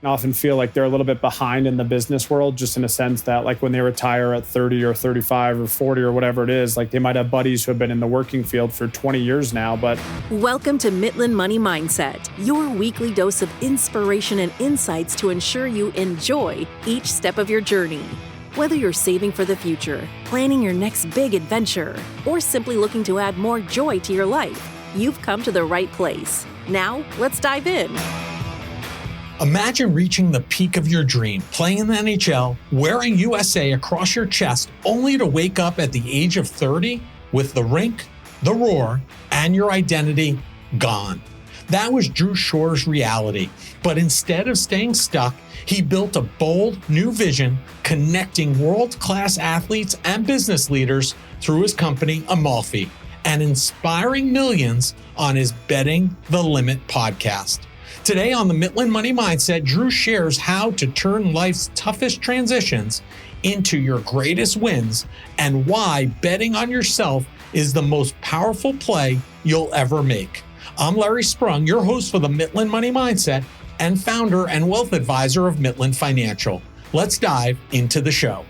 I often feel like they're a little bit behind in the business world, just in a sense that like when they retire at 30 or 35 or 40 or whatever it is, like they might have buddies who have been in the working field for 20 years now. But welcome to Midland Money Mindset, your weekly dose of inspiration and insights to ensure you enjoy each step of your journey. Whether you're saving for the future, planning your next big adventure, or simply looking to add more joy to your life, you've come to the right place. Now, let's dive in. Imagine reaching the peak of your dream, playing in the NHL, wearing USA across your chest, only to wake up at the age of 30 with the rink, the roar, and your identity gone. That was Drew Shore's reality. But instead of staying stuck, he built a bold new vision, connecting world-class athletes and business leaders through his company, Amalfi, and inspiring millions on his Betting the Limit podcast. Today on the Midland Money Mindset, Drew shares how to turn life's toughest transitions into your greatest wins and why betting on yourself is the most powerful play you'll ever make. I'm Larry Sprung, your host for the Midland Money Mindset and founder and wealth advisor of Midland Financial. Let's dive into the show.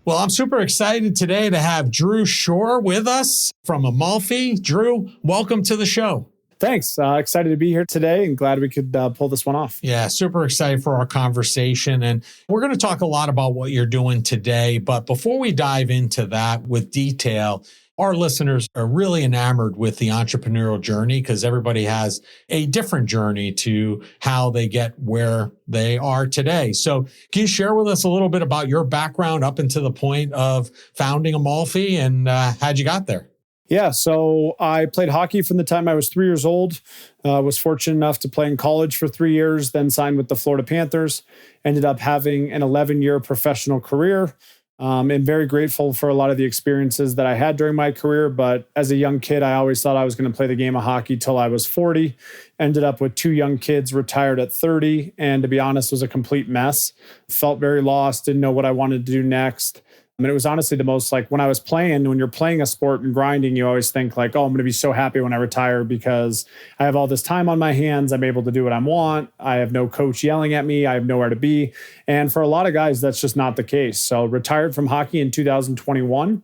Well, I'm super excited today to have Drew Shore with us from Amalfi. Drew, welcome to the show. Thanks. Excited to be here today and glad we could pull this one off. Yeah, super excited for our conversation. And we're going to talk a lot about what you're doing today. But before we dive into that with detail, our listeners are really enamored with the entrepreneurial journey because everybody has a different journey to how they get where they are today. So can you share with us a little bit about your background up until the point of founding Amalfi and how'd you got there? Yeah, so I played hockey from the time I was 3 years old, was fortunate enough to play in college for 3 years, then signed with the Florida Panthers, ended up having an 11-year professional career. And very grateful for a lot of the experiences that I had during my career. But as a young kid, I always thought I was going to play the game of hockey till I was 40. Ended up with 2 young kids, retired at 30. And to be honest, was a complete mess. Felt very lost, didn't know what I wanted to do next. I mean, it was honestly the most like when you're playing a sport and grinding, you always think like, oh, I'm going to be so happy when I retire because I have all this time on my hands. I'm able to do what I want. I have no coach yelling at me. I have nowhere to be. And for a lot of guys, that's just not the case. So retired from hockey in 2021,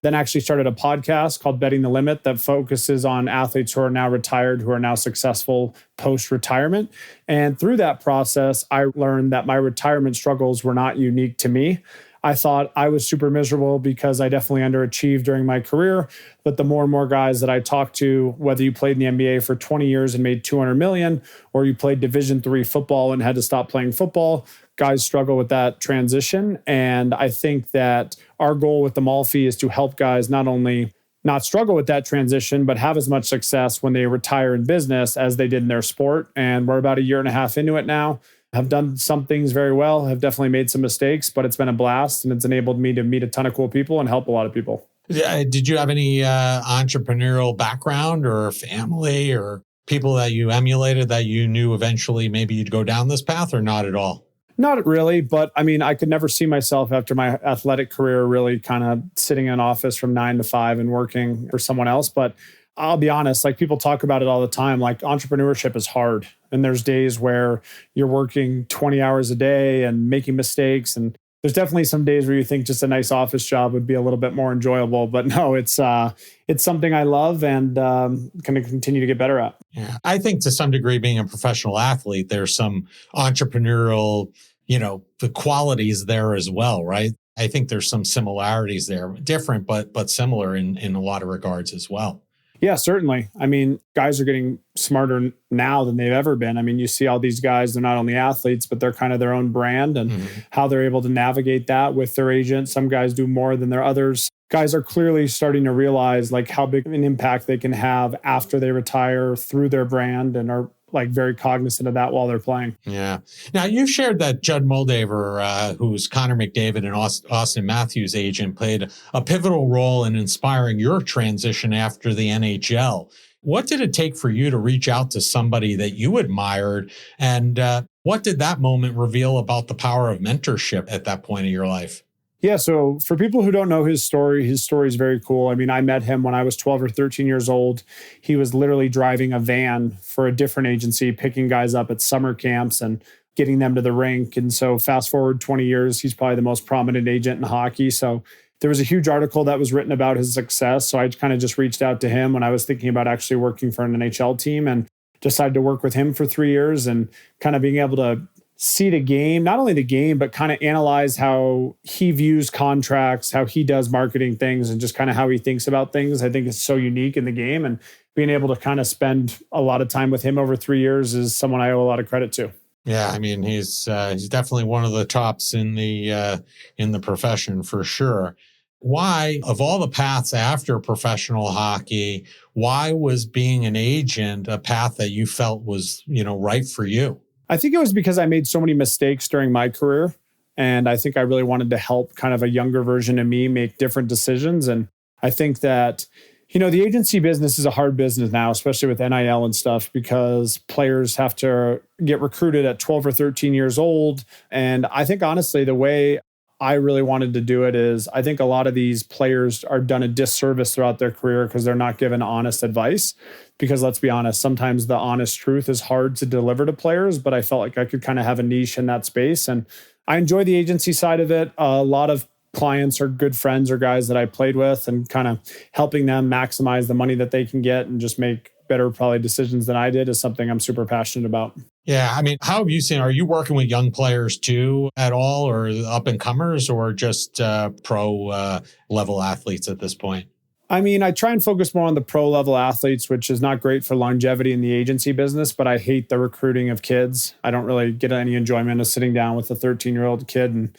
then actually started a podcast called Betting the Limit that focuses on athletes who are now retired, who are now successful post-retirement. And through that process, I learned that my retirement struggles were not unique to me. I thought I was super miserable because I definitely underachieved during my career. But the more and more guys that I talked to, whether you played in the NBA for 20 years and made $200 million, or you played Division III football and had to stop playing football, guys struggle with that transition. And I think that our goal with Amalfi is to help guys not only not struggle with that transition, but have as much success when they retire in business as they did in their sport. And we're about 1.5 years into it now. Have done some things very well, have definitely made some mistakes, but it's been a blast and it's enabled me to meet a ton of cool people and help a lot of people. Did you have any entrepreneurial background or family or people that you emulated that you knew eventually maybe you'd go down this path or not at all? Not really, but I mean, I could never see myself after my athletic career really kind of sitting in an office from 9 to 5 and working for someone else. But I'll be honest, like people talk about it all the time, like entrepreneurship is hard. And there's days where you're working 20 hours a day and making mistakes. And there's definitely some days where you think just a nice office job would be a little bit more enjoyable. But no, it's something I love and going to continue to get better at. Yeah, I think to some degree, being a professional athlete, there's some entrepreneurial, the qualities there as well, right? I think there's some similarities there, different, but similar in a lot of regards as well. Yeah, certainly. I mean, guys are getting smarter now than they've ever been. I mean, you see all these guys, they're not only athletes, but they're kind of their own brand and how they're able to navigate that with their agent. Some guys do more than their others. Guys are clearly starting to realize like how big of an impact they can have after they retire through their brand and are like very cognizant of that while they're playing. Yeah. Now you've shared that Judd Moldaver, who's Connor McDavid and Austin Matthews' agent, played a pivotal role in inspiring your transition after the NHL. What did it take for you to reach out to somebody that you admired? And what did that moment reveal about the power of mentorship at that point in your life? Yeah, so for people who don't know his story is very cool. I mean, I met him when I was 12 or 13 years old. He was literally driving a van for a different agency, picking guys up at summer camps and getting them to the rink. And so fast forward 20 years, he's probably the most prominent agent in hockey. So there was a huge article that was written about his success. So I kind of just reached out to him when I was thinking about actually working for an NHL team and decided to work with him for 3 years and kind of being able to see the game, not only the game, but kind of analyze how he views contracts, how he does marketing things, and just kind of how he thinks about things. I think it's so unique in the game, and being able to kind of spend a lot of time with him over 3 years is someone I owe a lot of credit to. Yeah, I mean, he's definitely one of the tops in the profession for sure. Why, of all the paths after professional hockey, why was being an agent a path that you felt was, right for you? I think it was because I made so many mistakes during my career. And I think I really wanted to help kind of a younger version of me make different decisions. And I think that, the agency business is a hard business now, especially with NIL and stuff, because players have to get recruited at 12 or 13 years old. And I think, honestly, the way I really wanted to do it is I think a lot of these players are done a disservice throughout their career because they're not given honest advice. Because let's be honest, sometimes the honest truth is hard to deliver to players, but I felt like I could kind of have a niche in that space. And I enjoy the agency side of it. A lot of clients are good friends or guys that I played with, and kind of helping them maximize the money that they can get and just make better probably decisions than I did is something I'm super passionate about. Yeah. I mean, how have you seen, are you working with young players too at all, or up and comers, or just pro level athletes at this point? I mean, I try and focus more on the pro level athletes, which is not great for longevity in the agency business, but I hate the recruiting of kids. I don't really get any enjoyment of sitting down with a 13-year-old kid and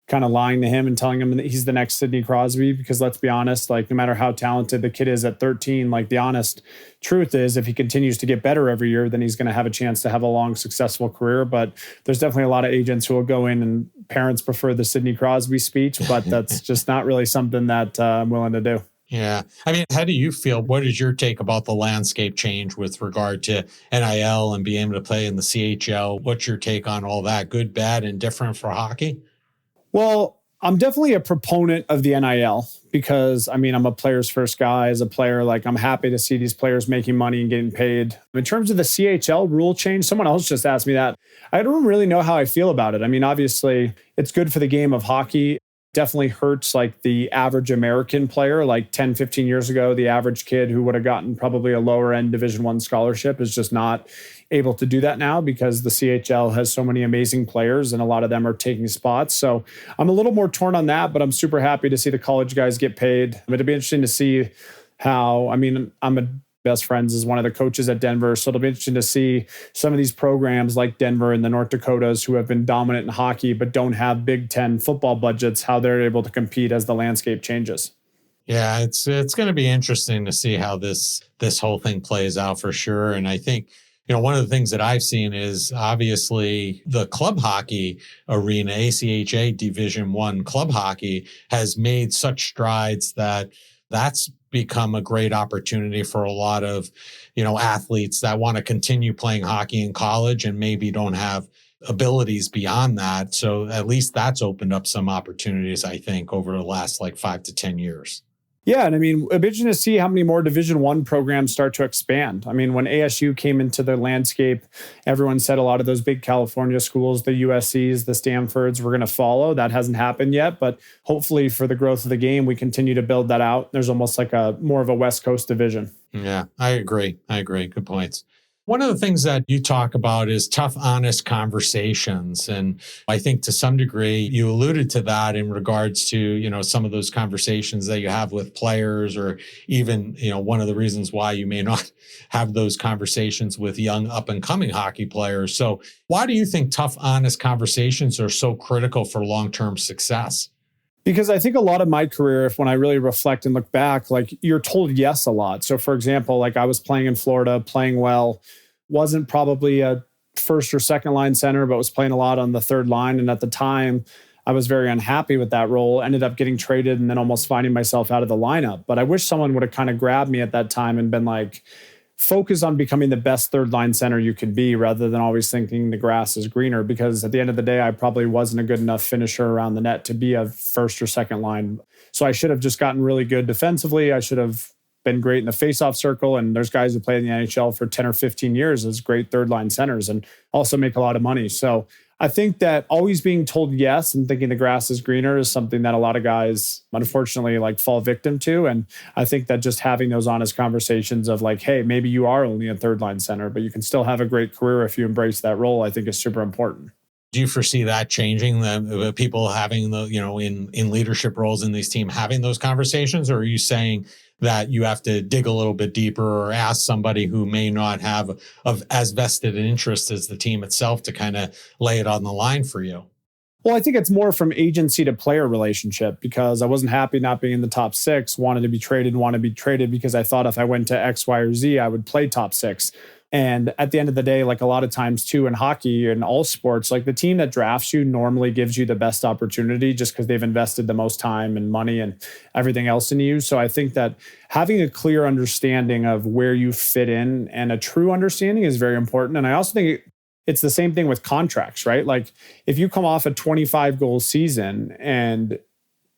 kind of lying to him and telling him that he's the next Sidney Crosby. Because let's be honest, like no matter how talented the kid is at 13, like the honest truth is if he continues to get better every year, then he's going to have a chance to have a long, successful career. But there's definitely a lot of agents who will go in, and parents prefer the Sidney Crosby speech, but that's just not really something that I'm willing to do. Yeah. I mean, how do you feel? What is your take about the landscape change with regard to NIL and being able to play in the CHL? What's your take on all that? Good, bad, and different for hockey? Well, I'm definitely a proponent of the NIL because, I mean, I'm a player's first guy. As a player, like I'm happy to see these players making money and getting paid. In terms of the CHL rule change, someone else just asked me that. I don't really know how I feel about it. I mean, obviously, it's good for the game of hockey. Definitely hurts like the average American player. Like 10, 15 years ago, the average kid who would have gotten probably a lower end Division I scholarship is just not able to do that now because the CHL has so many amazing players and a lot of them are taking spots. So I'm a little more torn on that, but I'm super happy to see the college guys get paid. It'll be interesting to see how, I mean, I'm a best friends is one of the coaches at Denver. So it'll be interesting to see some of these programs like Denver and the North Dakotas who have been dominant in hockey, but don't have Big Ten football budgets, how they're able to compete as the landscape changes. Yeah, it's going to be interesting to see how this whole thing plays out for sure. And I think, one of the things that I've seen is obviously the club hockey arena, ACHA Division I club hockey has made such strides that's become a great opportunity for a lot of, athletes that want to continue playing hockey in college and maybe don't have abilities beyond that. So at least that's opened up some opportunities, I think, over the last 5 to 10 years. Yeah, and I mean, it'll be interesting to see how many more Division I programs start to expand. I mean, when ASU came into the landscape, everyone said a lot of those big California schools, the USCs, the Stanfords, were going to follow. That hasn't happened yet, but hopefully for the growth of the game, we continue to build that out. There's almost like a more of a West Coast division. Yeah, I agree. Good points. One of the things that you talk about is tough, honest conversations. And I think to some degree, you alluded to that in regards to, some of those conversations that you have with players, or even, one of the reasons why you may not have those conversations with young up and coming hockey players. So why do you think tough, honest conversations are so critical for long-term success? Because I think a lot of my career, when I really reflect and look back, you're told yes a lot. So for example, I was playing in Florida, playing well, wasn't probably a first or second line center, but was playing a lot on the third line. And at the time, I was very unhappy with that role, ended up getting traded and then almost finding myself out of the lineup. But I wish someone would have kind of grabbed me at that time and been like, focus on becoming the best third line center you could be rather than always thinking the grass is greener. Because at the end of the day, I probably wasn't a good enough finisher around the net to be a first or second line. So I should have just gotten really good defensively. I should have been great in the faceoff circle. And there's guys who play in the NHL for 10 or 15 years as great third line centers and also make a lot of money. So I think that always being told yes and thinking the grass is greener is something that a lot of guys, unfortunately, like fall victim to. And I think that just having those honest conversations of like, hey, maybe you are only a third line center, but you can still have a great career if you embrace that role, I think is super important. Do you foresee that changing, the people having the, in leadership roles in these teams, having those conversations? Or are you saying that you have to dig a little bit deeper or ask somebody who may not have as vested an interest as the team itself to kind of lay it on the line for you? Well, I think it's more from agency to player relationship, because I wasn't happy not being in the top six, wanted to be traded because I thought if I went to X, Y, or Z, I would play top six. And at the end of the day, like a lot of times too in hockey and all sports, like the team that drafts you normally gives you the best opportunity just because they've invested the most time and money and everything else in you. So I think that having a clear understanding of where you fit in and a true understanding is very important. And I also think it's the same thing with contracts, right? Like if you come off a 25 goal season and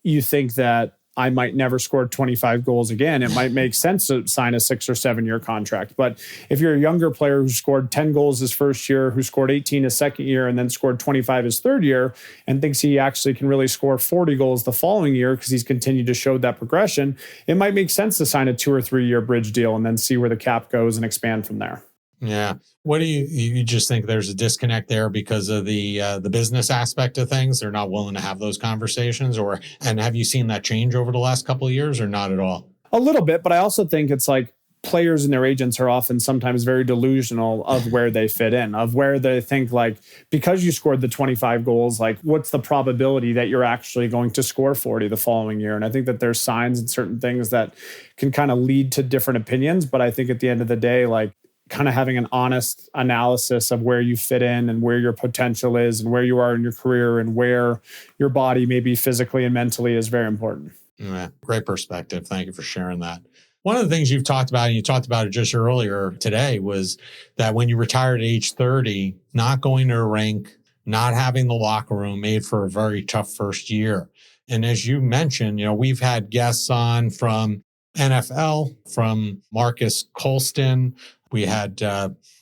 you think that I might never score 25 goals again, it might make sense to sign a 6 or 7 year contract. But if you're a younger player who scored 10 goals his first year, who scored 18 his second year, and then scored 25 his third year, and thinks he actually can really score 40 goals the following year because he's continued to show that progression, it might make sense to sign a 2 or 3 year bridge deal and then see where the cap goes and expand from there. Yeah. What do you just think there's a disconnect there because of the business aspect of things? They're not willing to have those conversations, and have you seen that change over the last couple of years or not at all? A little bit, but I also think it's like players and their agents are often sometimes very delusional of where they fit in, of where they think like, because you scored the 25 goals, like what's the probability that you're actually going to score 40 the following year? And I think that there's signs and certain things that can kind of lead to different opinions. But I think at the end of the day, like kind of having an honest analysis of where you fit in and where your potential is and where you are in your career and where your body may be physically and mentally is very important. Yeah, great perspective. Thank you for sharing that. One of the things you've talked about, and you talked about it just earlier today, was that when you retired at age 30, not going to a rink, not having the locker room made for a very tough first year. And as you mentioned, we've had guests on from NFL, from Marcus Colston. We had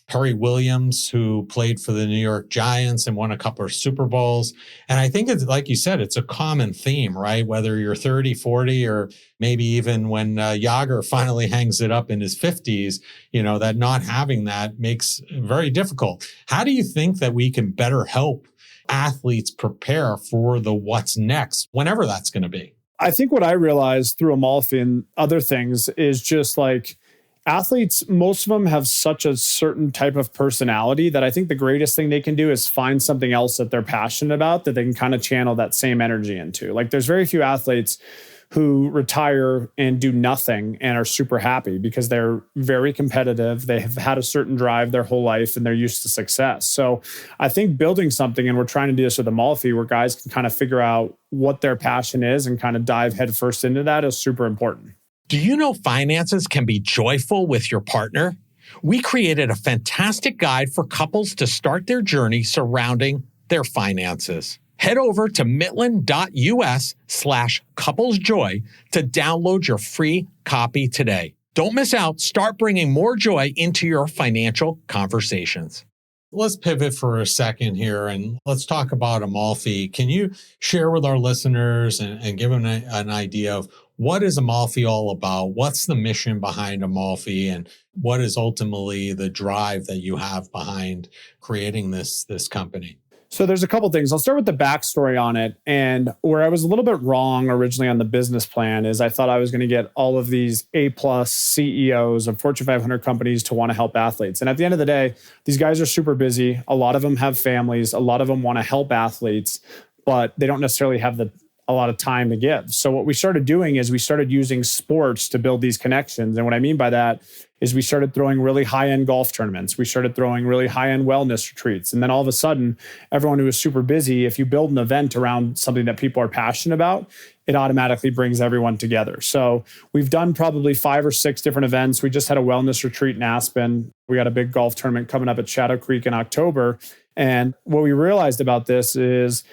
Perry Williams, who played for the New York Giants and won a couple of Super Bowls. And I think it's like you said, it's a common theme, right? Whether you're 30, 40, or maybe even when Yager finally hangs it up in his 50s, that not having that makes it very difficult. How do you think that we can better help athletes prepare for the what's next, whenever that's going to be? I think what I realized through Amalfi and other things is just like, athletes, most of them have such a certain type of personality that I think the greatest thing they can do is find something else that they're passionate about that they can kind of channel that same energy into. Like there's very few athletes who retire and do nothing and are super happy because they're very competitive. They have had a certain drive their whole life and they're used to success. So I think building something, and we're trying to do this with Amalfi, where guys can kind of figure out what their passion is and kind of dive headfirst into that is super important. Do you know finances can be joyful with your partner? We created a fantastic guide for couples to start their journey surrounding their finances. Head over to Midland.us/couplesjoy to download your free copy today. Don't miss out. Start bringing more joy into your financial conversations. Let's pivot for a second here and let's talk about Amalfi. Can you share with our listeners and give them an idea of what is Amalfi all about? What's the mission behind Amalfi, and what is ultimately the drive that you have behind creating this company? So there's a couple things. I'll start with the backstory on it. And where I was a little bit wrong originally on the business plan is I thought I was going to get all of these A+ CEOs of Fortune 500 companies to want to help athletes. And at the end of the day, these guys are super busy. A lot of them have families. A lot of them want to help athletes, but they don't necessarily have the a lot of time to give. So what we started doing is we started using sports to build these connections. And what I mean by that is we started throwing really high-end golf tournaments. We started throwing really high-end wellness retreats. And then all of a sudden, everyone who was super busy, if you build an event around something that people are passionate about, it automatically brings everyone together. So we've done probably 5 or 6 different events. We just had a wellness retreat in Aspen. We got a big golf tournament coming up at Shadow Creek in October. And what we realized about this is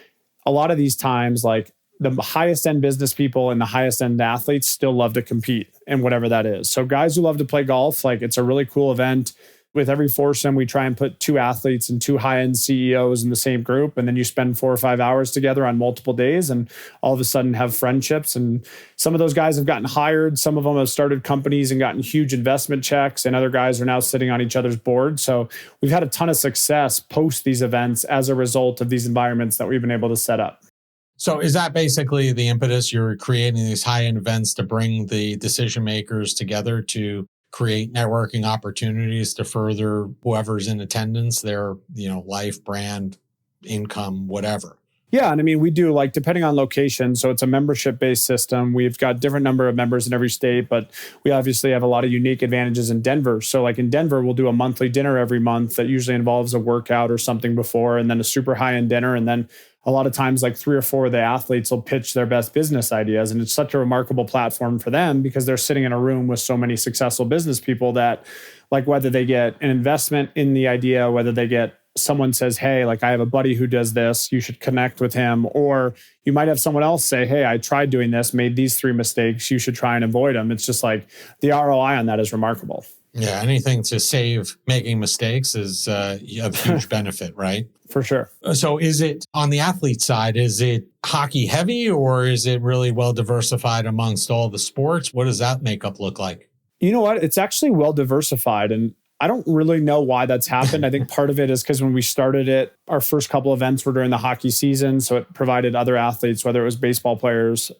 a lot of these times, like the highest end business people and the highest end athletes still love to compete in whatever that is. So guys who love to play golf, like it's a really cool event. With every foursome, we try and put 2 athletes and 2 high-end CEOs in the same group. And then you spend 4 or 5 hours together on multiple days and all of a sudden have friendships. And some of those guys have gotten hired. Some of them have started companies and gotten huge investment checks. And other guys are now sitting on each other's boards. So we've had a ton of success post these events as a result of these environments that we've been able to set up. So is that basically the impetus? You're creating these high-end events to bring the decision makers together to create networking opportunities to further whoever's in attendance, their, life, brand, income, whatever. Yeah. And I mean, we do like, depending on location. So it's a membership-based system. We've got different number of members in every state, but we obviously have a lot of unique advantages in Denver. So like in Denver, we'll do a monthly dinner every month that usually involves a workout or something before, and then a super high-end dinner. And then a lot of times like 3 or 4 of the athletes will pitch their best business ideas. And it's such a remarkable platform for them because they're sitting in a room with so many successful business people that, like, whether they get an investment in the idea, whether they get someone says, hey, like I have a buddy who does this, you should connect with him. Or you might have someone else say, hey, I tried doing this, made these 3 mistakes, you should try and avoid them. It's just like the ROI on that is remarkable. Yeah, anything to save making mistakes is of huge benefit, right? For sure. So is it on the athlete side, is it hockey heavy or is it really well diversified amongst all the sports? What does that makeup look like? You know what? It's actually well diversified. And I don't really know why that's happened. I think part of it is because when we started it, our first couple events were during the hockey season. So it provided other athletes, whether it was baseball players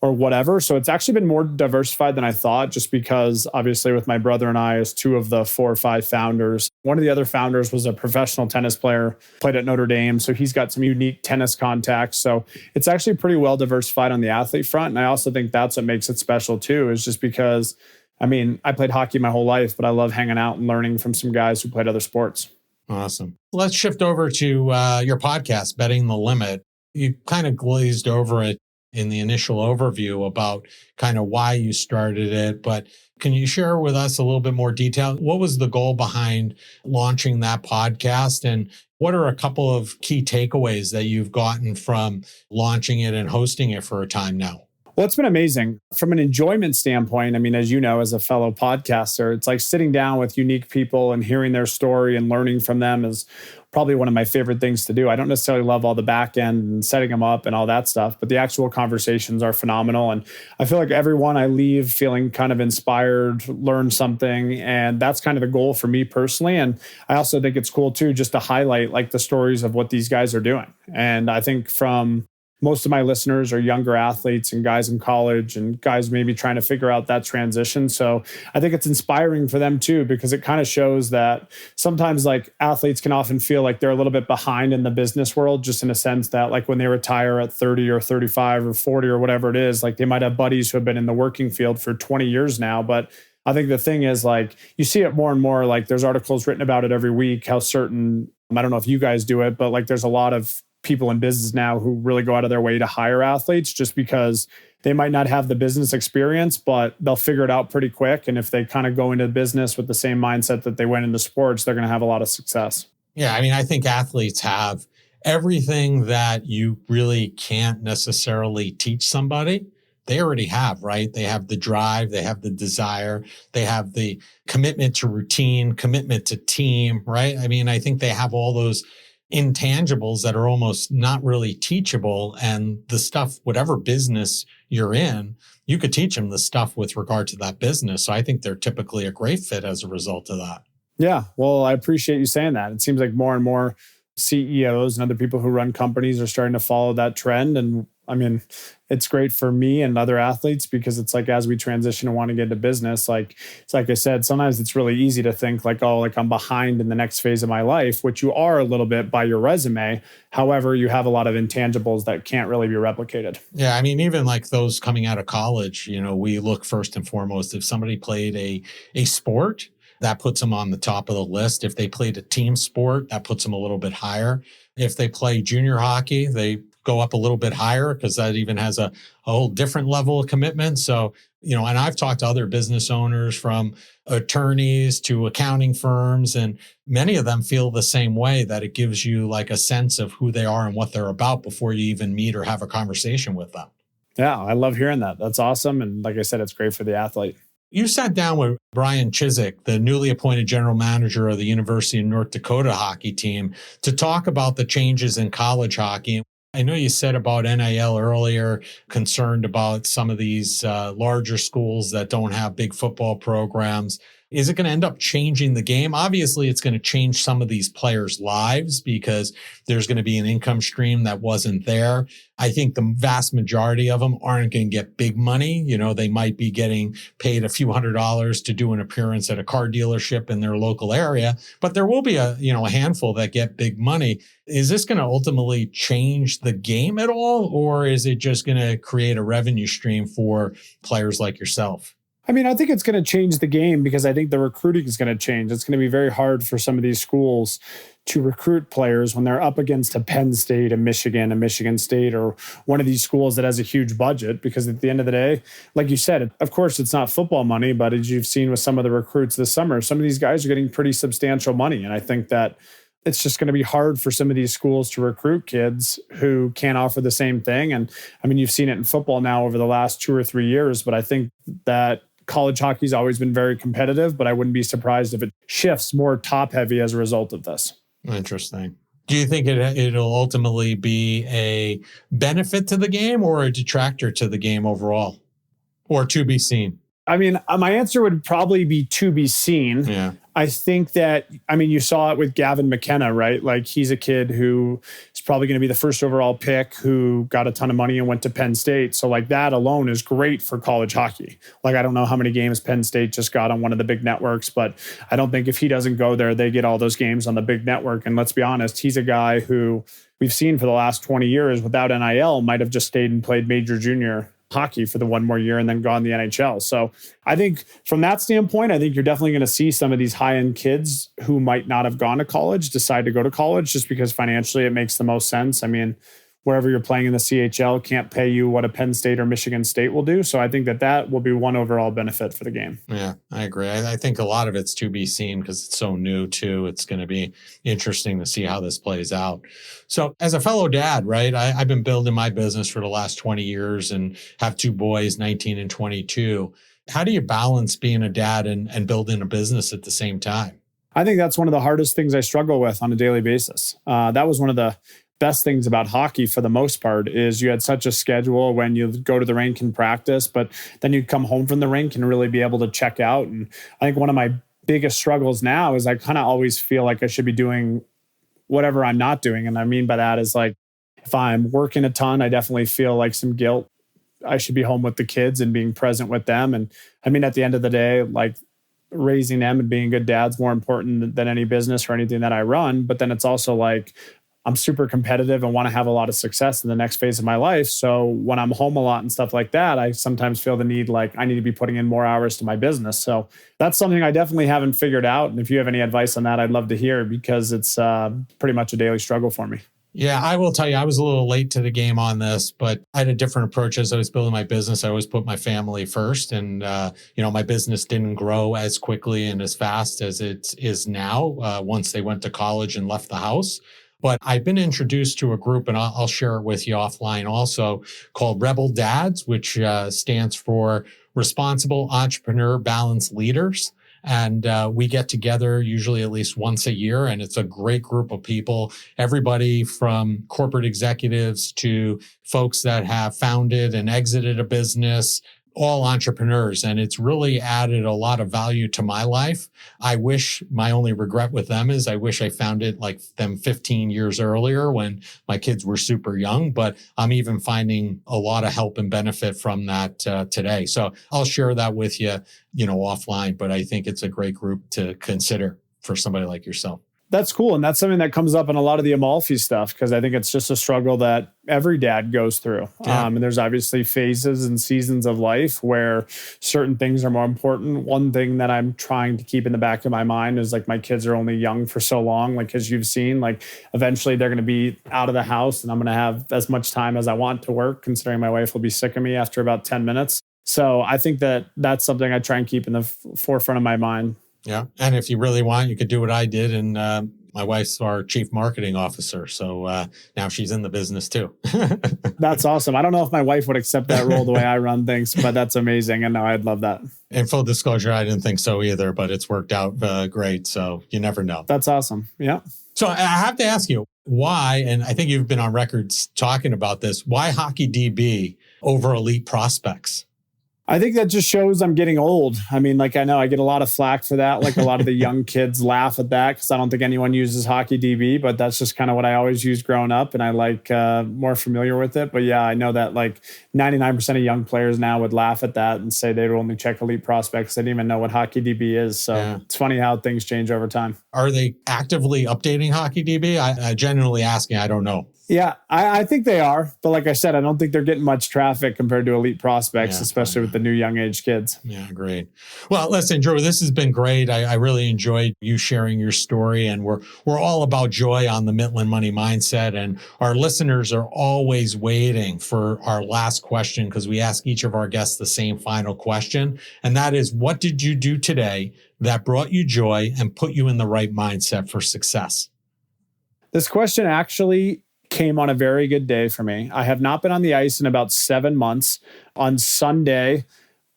or whatever. So it's actually been more diversified than I thought, just because obviously with my brother and I as 2 of the 4 or 5 founders. One of the other founders was a professional tennis player, played at Notre Dame. So he's got some unique tennis contacts. So it's actually pretty well diversified on the athlete front. And I also think that's what makes it special too, is just because, I mean, I played hockey my whole life, but I love hanging out and learning from some guys who played other sports. Awesome. Let's shift over to your podcast, Betting the Limit. You kind of glazed over it in the initial overview about kind of why you started it, but can you share with us a little bit more detail? What was the goal behind launching that podcast? And what are a couple of key takeaways that you've gotten from launching it and hosting it for a time now? Well, it's been amazing. From an enjoyment standpoint, I mean, as you know, as a fellow podcaster, it's like sitting down with unique people and hearing their story and learning from them is probably one of my favorite things to do. I don't necessarily love all the back end and setting them up and all that stuff, but the actual conversations are phenomenal. And I feel like everyone I leave feeling kind of inspired, learn something. And that's kind of the goal for me personally. And I also think it's cool too, just to highlight like the stories of what these guys are doing. And I think from most of my listeners are younger athletes and guys in college and guys maybe trying to figure out that transition. So I think it's inspiring for them too, because it kind of shows that sometimes like athletes can often feel like they're a little bit behind in the business world, just in a sense that like when they retire at 30 or 35 or 40 or whatever it is, like they might have buddies who have been in the working field for 20 years now. But I think the thing is like, you see it more and more, like there's articles written about it every week, how certain, I don't know if you guys do it, but like there's a lot of people in business now who really go out of their way to hire athletes just because they might not have the business experience, but they'll figure it out pretty quick. And if they kind of go into business with the same mindset that they went into sports, they're going to have a lot of success. Yeah. I mean, I think athletes have everything that you really can't necessarily teach somebody. They already have, right? They have the drive, they have the desire, they have the commitment to routine, commitment to team, right? I mean, I think they have all those intangibles that are almost not really teachable. And the stuff, whatever business you're in, you could teach them the stuff with regard to that business. So I think they're typically a great fit as a result of that. Yeah. Well, I appreciate you saying that. It seems like more and more CEOs and other people who run companies are starting to follow that trend. And I mean, it's great for me and other athletes because it's like, as we transition and want to get into business, like, it's like I said, sometimes it's really easy to think like, oh, like I'm behind in the next phase of my life, which you are a little bit by your resume. However, you have a lot of intangibles that can't really be replicated. Yeah. I mean, even like those coming out of college, we look first and foremost, if somebody played a sport, that puts them on the top of the list. If they played a team sport, that puts them a little bit higher. If they play junior hockey, they go up a little bit higher because that even has a whole different level of commitment. So, and I've talked to other business owners, from attorneys to accounting firms, and many of them feel the same way, that it gives you like a sense of who they are and what they're about before you even meet or have a conversation with them. Yeah, I love hearing that. That's awesome. And like I said, it's great for the athlete. You sat down with Brian Chizik, the newly appointed general manager of the University of North Dakota hockey team, to talk about the changes in college hockey. I know you said about NIL earlier, concerned about some of these larger schools that don't have big football programs. Is it going to end up changing the game? Obviously, it's going to change some of these players' lives because there's going to be an income stream that wasn't there. I think the vast majority of them aren't going to get big money. They might be getting paid a few $100s to do an appearance at a car dealership in their local area, but there will be a handful that get big money. Is this going to ultimately change the game at all, or is it just going to create a revenue stream for players like yourself? I mean, I think it's going to change the game because I think the recruiting is going to change. It's going to be very hard for some of these schools to recruit players when they're up against a Penn State, a Michigan State, or one of these schools that has a huge budget. Because at the end of the day, like you said, of course, it's not football money, but as you've seen with some of the recruits this summer, some of these guys are getting pretty substantial money. And I think that it's just going to be hard for some of these schools to recruit kids who can't offer the same thing. And I mean, you've seen it in football now over the last 2 or 3 years, but I think that college hockey's always been very competitive, but I wouldn't be surprised if it shifts more top heavy as a result of this. Interesting. Do you think it'll ultimately be a benefit to the game or a detractor to the game overall, or to be seen? I mean, my answer would probably be to be seen. Yeah. I think that, you saw it with Gavin McKenna, right? Like, he's a kid who is probably going to be the first overall pick, who got a ton of money and went to Penn State. So like, that alone is great for college hockey. Like, I don't know how many games Penn State just got on one of the big networks, but I don't think if he doesn't go there, they get all those games on the big network. And let's be honest, he's a guy who we've seen for the last 20 years without NIL might have just stayed and played major junior hockey for the one more year and then gone the NHL. So I think from that standpoint, I think you're definitely going to see some of these high-end kids who might not have gone to college decide to go to college just because financially it makes the most sense. I mean, wherever you're playing in the CHL can't pay you what a Penn State or Michigan State will do. So I think that will be one overall benefit for the game. Yeah, I agree. I think a lot of it's to be seen because it's so new too. It's going to be interesting to see how this plays out. So as a fellow dad, right, I've been building my business for the last 20 years and have 2 boys, 19 and 22. How do you balance being a dad and building a business at the same time? I think that's one of the hardest things I struggle with on a daily basis. That was one of the best things about hockey for the most part is you had such a schedule when you go to the rink and practice, but then you'd come home from the rink and really be able to check out. And I think one of my biggest struggles now is I kind of always feel like I should be doing whatever I'm not doing. And I mean by that is like, if I'm working a ton, I definitely feel like some guilt. I should be home with the kids and being present with them. And I mean, at the end of the day, like, raising them and being a good dad's more important than any business or anything that I run. But then it's also like, I'm super competitive and want to have a lot of success in the next phase of my life. So when I'm home a lot and stuff like that, I sometimes feel the need, like I need to be putting in more hours to my business. So that's something I definitely haven't figured out. And if you have any advice on that, I'd love to hear, because it's pretty much a daily struggle for me. Yeah, I will tell you, I was a little late to the game on this, but I had a different approach as I was building my business. I always put my family first. And, my business didn't grow as quickly and as fast as it is now once they went to college and left the house. But I've been introduced to a group, and I'll share it with you offline also, called Rebel Dads, which stands for Responsible Entrepreneur Balanced Leaders. And we get together usually at least once a year, and it's a great group of people, everybody from corporate executives to folks that have founded and exited a business, all entrepreneurs, and it's really added a lot of value to my life. I wish my only regret with them is I wish I found it like them 15 years earlier when my kids were super young, but I'm even finding a lot of help and benefit from that today. So I'll share that with you, offline, but I think it's a great group to consider for somebody like yourself. That's cool. And that's something that comes up in a lot of the Amalfi stuff, because I think it's just a struggle that every dad goes through. Yeah. And there's obviously phases and seasons of life where certain things are more important. One thing that I'm trying to keep in the back of my mind is like my kids are only young for so long. Like, as you've seen, like eventually they're going to be out of the house and I'm going to have as much time as I want to work, considering my wife will be sick of me after about 10 minutes. So I think that that's something I try and keep in the forefront of my mind. Yeah. And if you really want, you could do what I did. And my wife's our chief marketing officer. So now she's in the business too. That's awesome. I don't know if my wife would accept that role the way I run things, but that's amazing. And no, I'd love that. In full disclosure, I didn't think so either, but it's worked out great. So you never know. That's awesome. Yeah. So I have to ask you why, and I think you've been on record talking about this, why HockeyDB over elite prospects? I think that just shows I'm getting old. I mean, like, I know I get a lot of flack for that. Like, a lot of the young kids laugh at that because I don't think anyone uses HockeyDB, but that's just kind of what I always used growing up. And I like more familiar with it. But yeah, I know that like 99% of young players now would laugh at that and say they would only check elite prospects. They didn't even know what HockeyDB is. So yeah. It's funny how things change over time. Are they actively updating HockeyDB? I genuinely asking, I don't know. Yeah, I think they are. But like I said, I don't think they're getting much traffic compared to elite prospects, especially with the new young age kids. Yeah, great. Well, listen, Drew, this has been great. I really enjoyed you sharing your story, and we're all about joy on the Midland Money Mindset. And our listeners are always waiting for our last question because we ask each of our guests the same final question. And that is, what did you do today that brought you joy and put you in the right mindset for success? This question actually came on a very good day for me. I have not been on the ice in about 7 months. On Sunday,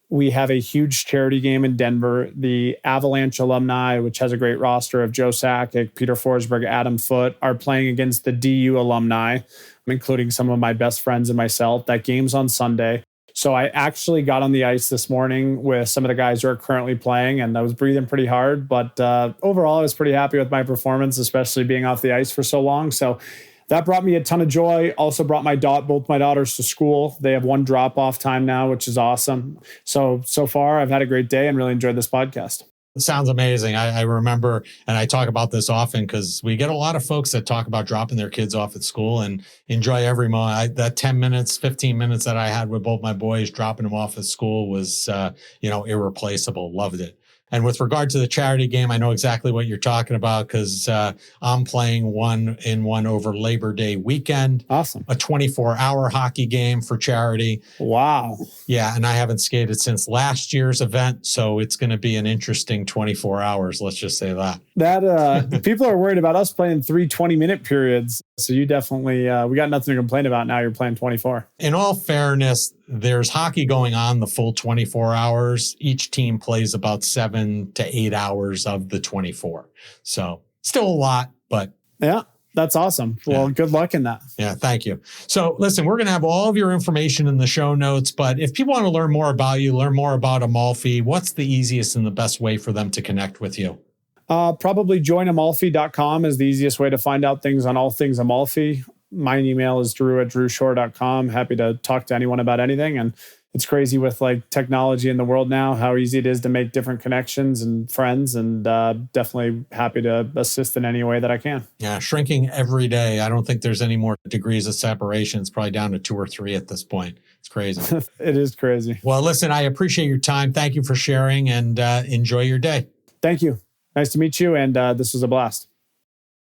we have a huge charity game in Denver. The Avalanche alumni, which has a great roster of Joe Sakic, Peter Forsberg, Adam Foote, are playing against the DU alumni, including some of my best friends and myself. That game's on Sunday. So I actually got on the ice this morning with some of the guys who are currently playing, and I was breathing pretty hard. But overall, I was pretty happy with my performance, especially being off the ice for so long. So that brought me a ton of joy. Also brought both my daughters to school. They have one drop-off time now, which is awesome. So far, I've had a great day and really enjoyed this podcast. It sounds amazing. I remember, and I talk about this often because we get a lot of folks that talk about dropping their kids off at school and enjoy every moment. That 10 minutes, 15 minutes that I had with both my boys dropping them off at school was, irreplaceable. Loved it. And with regard to the charity game, I know exactly what you're talking about because I'm playing one over Labor Day weekend. Awesome. A 24-hour hockey game for charity. Wow. Yeah, and I haven't skated since last year's event, so it's going to be an interesting 24 hours. Let's just say that. That people are worried about us playing 3 20-minute periods. So you definitely, we got nothing to complain about now. You're playing 24. In all fairness, there's hockey going on the full 24 hours. Each team plays about 7 to 8 hours of the 24. So still a lot, but. Yeah, that's awesome. Well, Good luck in that. Yeah, thank you. So listen, we're going to have all of your information in the show notes, but if people want to learn more about you, learn more about Amalfi, what's the easiest and the best way for them to connect with you? Probably joinamalfi.com is the easiest way to find out things on all things Amalfi. My email is drew@drewshore.com. Happy to talk to anyone about anything. And it's crazy with like technology in the world now, how easy it is to make different connections and friends, and definitely happy to assist in any way that I can. Yeah, shrinking every day. I don't think there's any more degrees of separation. It's probably down to 2 or 3 at this point. It's crazy. It is crazy. Well, listen, I appreciate your time. Thank you for sharing and enjoy your day. Thank you. Nice to meet you. And this was a blast.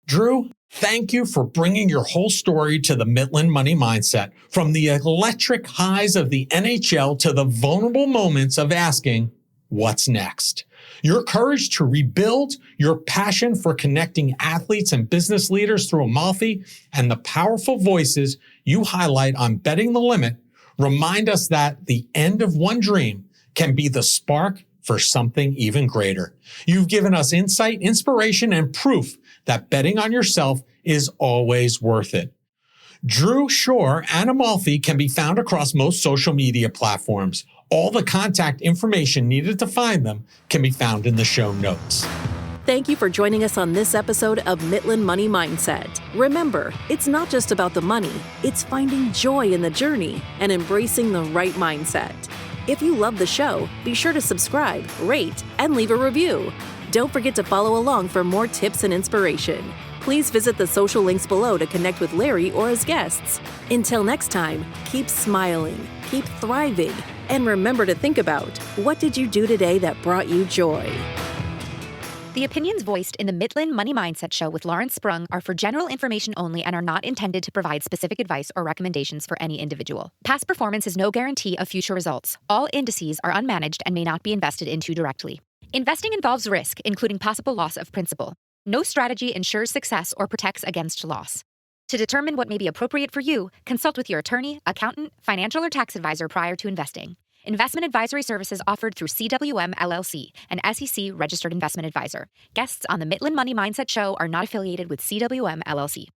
Drew, thank you for bringing your whole story to the Midland Money Mindset, from the electric highs of the NHL to the vulnerable moments of asking, what's next? Your courage to rebuild, your passion for connecting athletes and business leaders through Amalfi, and the powerful voices you highlight on Betting the Limit remind us that the end of one dream can be the spark for something even greater. You've given us insight, inspiration, and proof that betting on yourself is always worth it. Drew Shore and Amalfi can be found across most social media platforms. All the contact information needed to find them can be found in the show notes. Thank you for joining us on this episode of Midland Money Mindset. Remember, it's not just about the money, it's finding joy in the journey and embracing the right mindset. If you love the show, be sure to subscribe, rate, and leave a review. Don't forget to follow along for more tips and inspiration. Please visit the social links below to connect with Larry or his guests. Until next time, keep smiling, keep thriving, and remember to think about, what did you do today that brought you joy? The opinions voiced in the Midland Money Mindset Show with Lawrence Sprung are for general information only and are not intended to provide specific advice or recommendations for any individual. Past performance is no guarantee of future results. All indices are unmanaged and may not be invested into directly. Investing involves risk, including possible loss of principal. No strategy ensures success or protects against loss. To determine what may be appropriate for you, consult with your attorney, accountant, financial or tax advisor prior to investing. Investment advisory services offered through CWM LLC, an SEC-registered investment advisor. Guests on the Midland Money Mindset Show are not affiliated with CWM LLC.